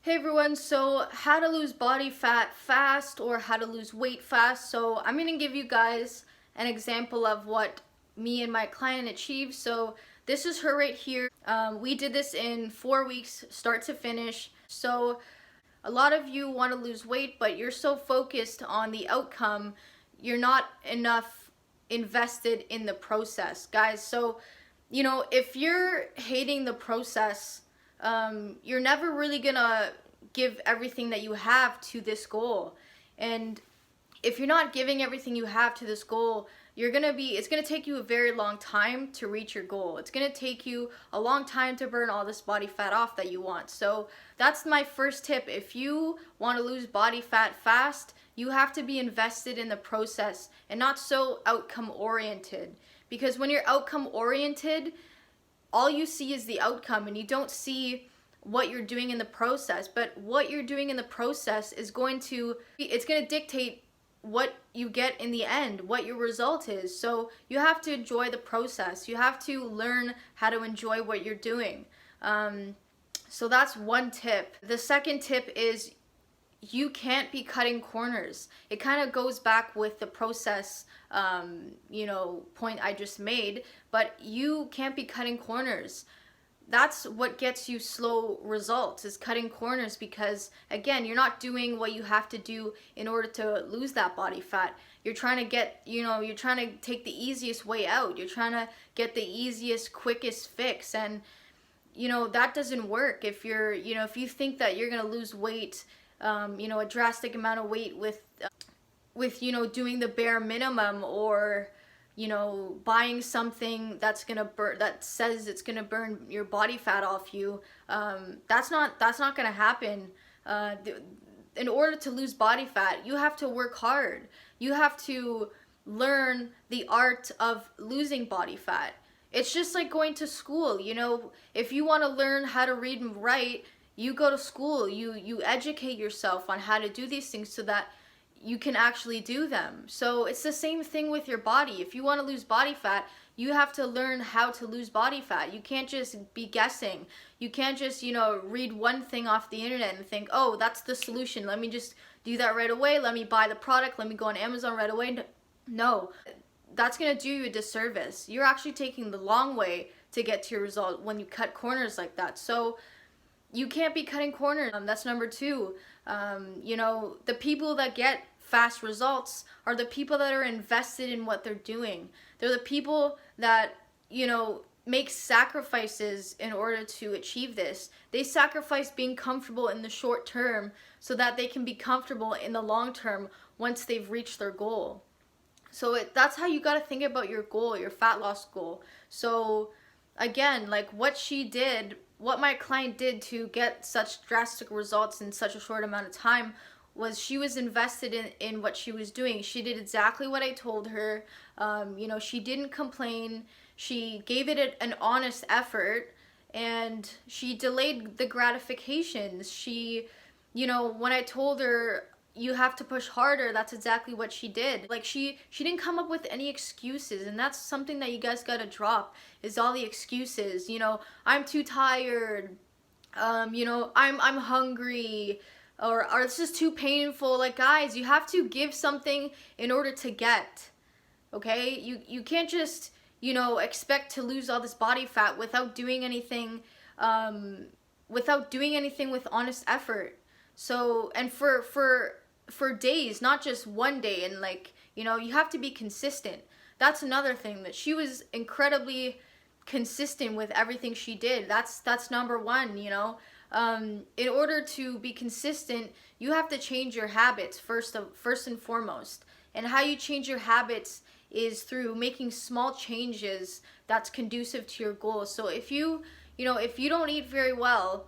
Hey everyone, so how to lose body fat fast or how to lose weight fast. So I'm going to give you guys an example of what me and my client achieved. So this is her right here. We did this in 4 weeks, start to finish. So a lot of you want to lose weight, but you're so focused on the outcome, you're not enough invested in the process, guys. So, if you're hating the process, you're never really gonna give everything that you have to this goal. And if you're not giving everything you have to this goal, it's gonna take you a very long time to reach your goal. It's gonna take you a long time to burn all this body fat off that you want. So that's my first tip. If you want to lose body fat fast, you have to be invested in the process and not so outcome oriented. Because when you're outcome oriented, all you see is the outcome and you don't see what you're doing in the process. But what you're doing in the process is going to dictate what you get in the end, what your result is. So you have to enjoy the process. You have to learn how to enjoy what you're doing. So that's one tip. The second tip is you can't be cutting corners. It kind of goes back with the process, point I just made, but you can't be cutting corners. That's what gets you slow results, is cutting corners, because again, you're not doing what you have to do in order to lose that body fat. You're trying to take the easiest way out. You're trying to get the easiest, quickest fix, and that doesn't work. If you think that you're going to lose weight, a drastic amount of weight with doing the bare minimum, or buying something that says it's gonna burn your body fat off you, that's not gonna happen. In order to lose body fat, you have to work hard. You have to learn the art of losing body fat. It's just like going to school. If you want to learn how to read and write, you go to school. You educate yourself on how to do these things so that you can actually do them. So it's the same thing with your body. If you want to lose body fat, you have to learn how to lose body fat. You can't just be guessing. You can't just, read one thing off the internet and think, oh, that's the solution. Let me just do that right away. Let me buy the product. Let me go on Amazon right away. No, that's going to do you a disservice. You're actually taking the long way to get to your result when you cut corners like that. So you can't be cutting corners. That's number two. The people that get fast results are the people that are invested in what they're doing. They're the people that, make sacrifices in order to achieve this. They sacrifice being comfortable in the short term so that they can be comfortable in the long term once they've reached their goal. So that's how you got to think about your goal, your fat loss goal. So again, like what my client did to get such drastic results in such a short amount of time was she was invested in what she was doing. She did exactly what I told her. She didn't complain. She gave it an honest effort, and she delayed the gratifications. When I told her you have to push harder, that's exactly what she did. Like she didn't come up with any excuses, and that's something that you guys gotta drop, is all the excuses. I'm too tired, I'm hungry, or this is too painful. Like, guys, you have to give something in order to get. Okay, you can't just expect to lose all this body fat without doing anything with honest effort. So, and for days, not just one day, and you have to be consistent. That's another thing, that she was incredibly consistent with everything she did. That's number one. In order to be consistent, you have to change your habits first and foremost. And how you change your habits is through making small changes that's conducive to your goals. So if you don't eat very well,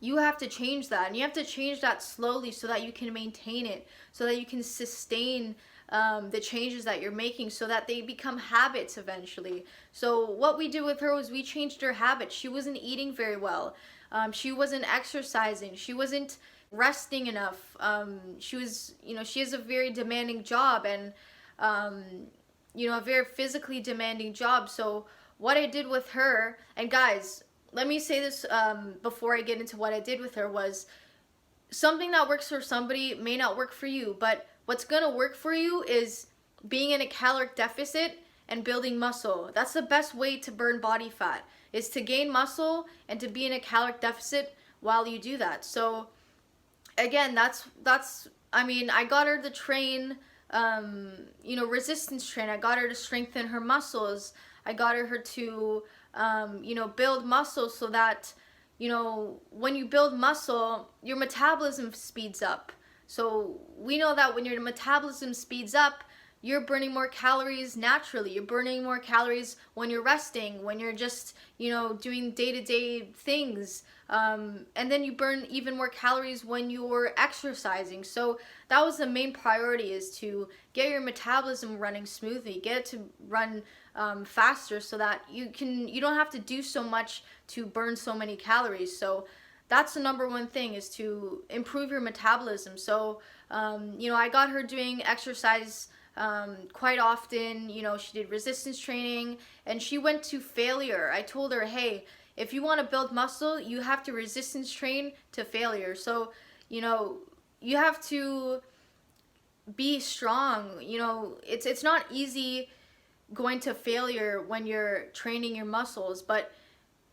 you have to change that, and you have to change that slowly so that you can maintain it, so that you can sustain the changes that you're making, so that they become habits eventually. So what we did with her was we changed her habits. She wasn't eating very well. She wasn't exercising. She wasn't resting enough. She has a very demanding job, and a very physically demanding job. So what I did with her, and guys, let me say this before I get into what I did with her, was something that works for somebody may not work for you, but what's gonna work for you is being in a caloric deficit and building muscle. That's the best way to burn body fat, is to gain muscle and to be in a caloric deficit while you do that. So again, I mean, I got her to train, resistance train. I got her to strengthen her muscles. I got her to, build muscle so that, when you build muscle, your metabolism speeds up. So we know that when your metabolism speeds up, you're burning more calories naturally. You're burning more calories when you're resting, when you're just, doing day-to-day things. And then you burn even more calories when you're exercising. So that was the main priority, is to get your metabolism running smoothly, get it to run faster so that you don't have to do so much to burn so many calories. So that's the number one thing, is to improve your metabolism. So, I got her doing exercise quite often. She did resistance training and she went to failure. I told her, hey, if you want to build muscle, you have to resistance train to failure. So, you have to be strong. It's not easy going to failure when you're training your muscles, but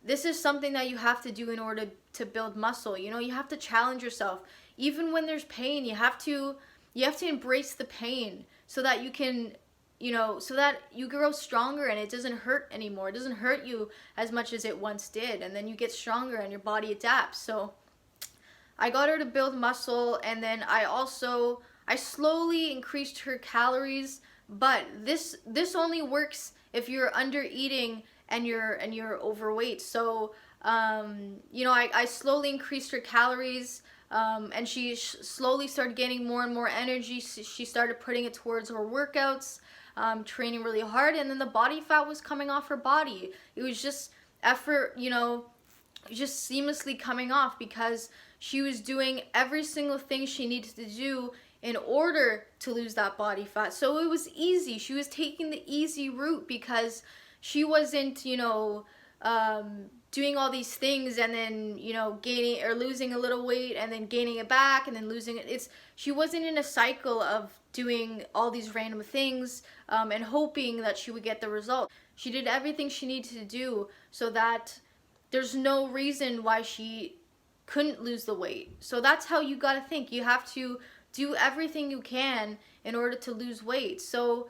this is something that you have to do in order to build muscle. You have to challenge yourself. Even when there's pain, you have to embrace the pain so that you can, so that you grow stronger and it doesn't hurt anymore. It doesn't hurt you as much as it once did. And then you get stronger and your body adapts. So I got her to build muscle, and then I slowly increased her calories, but this only works if you're under eating and you're overweight. So I slowly increased her calories, and she slowly started getting more and more energy. She started putting it towards her workouts, training really hard, and then the body fat was coming off her body. It was just effort, just seamlessly coming off, because she was doing every single thing she needed to do in order to lose that body fat. So it was easy. She was taking the easy route because she wasn't, doing all these things and then, gaining or losing a little weight and then gaining it back and then losing it. She wasn't in a cycle of doing all these random things and hoping that she would get the result. She did everything she needed to do so that there's no reason why she couldn't lose the weight. So that's how you got to think. You have to do everything you can in order to lose weight. So,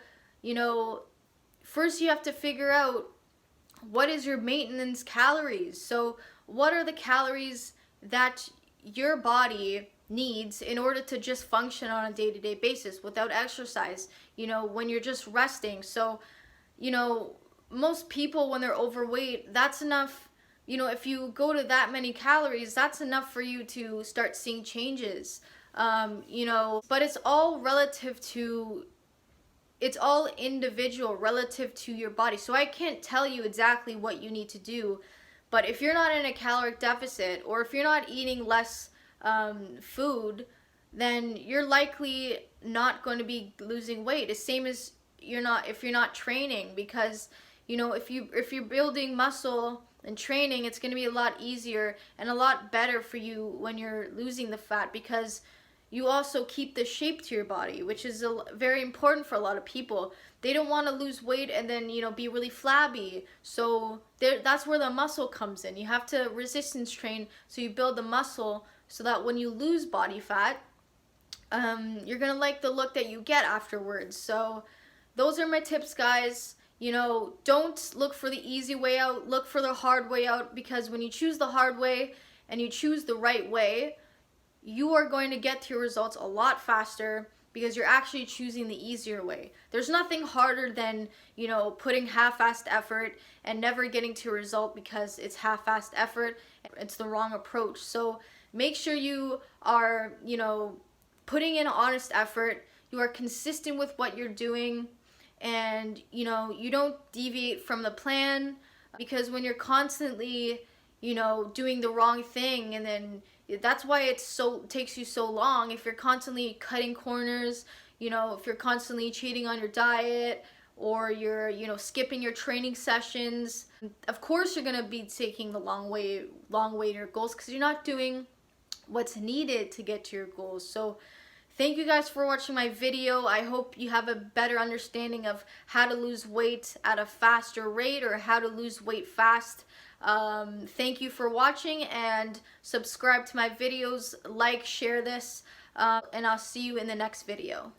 first you have to figure out, what is your maintenance calories? So what are the calories that your body needs in order to just function on a day-to-day basis without exercise, when you're just resting? So, most people, when they're overweight, that's enough. If you go to that many calories, that's enough for you to start seeing changes. But it's all individual relative to your body. So I can't tell you exactly what you need to do, but if you're not in a caloric deficit, or if you're not eating less food, then you're likely not going to be losing weight. The same as if you're not training, because if you're building muscle and training, it's going to be a lot easier and a lot better for you when you're losing the fat, because you also keep the shape to your body, which is very important for a lot of people. They don't want to lose weight and then, be really flabby. So that's where the muscle comes in. You have to resistance train, so you build the muscle so that when you lose body fat, you're going to like the look that you get afterwards. So those are my tips, guys. Don't look for the easy way out. Look for the hard way out, because when you choose the hard way and you choose the right way, you are going to get to your results a lot faster, because you're actually choosing the easier way. There's nothing harder than, putting half-assed effort and never getting to a result because it's half-assed effort. It's the wrong approach. So make sure you are, putting in honest effort. You are consistent with what you're doing, and, you don't deviate from the plan, because when you're constantly, doing the wrong thing, and then that's why it takes you so long. If you're constantly cutting corners, if you're constantly cheating on your diet, or you're, skipping your training sessions, of course you're going to be taking the long way to your goals, because you're not doing what's needed to get to your goals. So thank you guys for watching my video. I hope you have a better understanding of how to lose weight at a faster rate, or how to lose weight fast. Thank you for watching, and subscribe to my videos, like, share this, and I'll see you in the next video.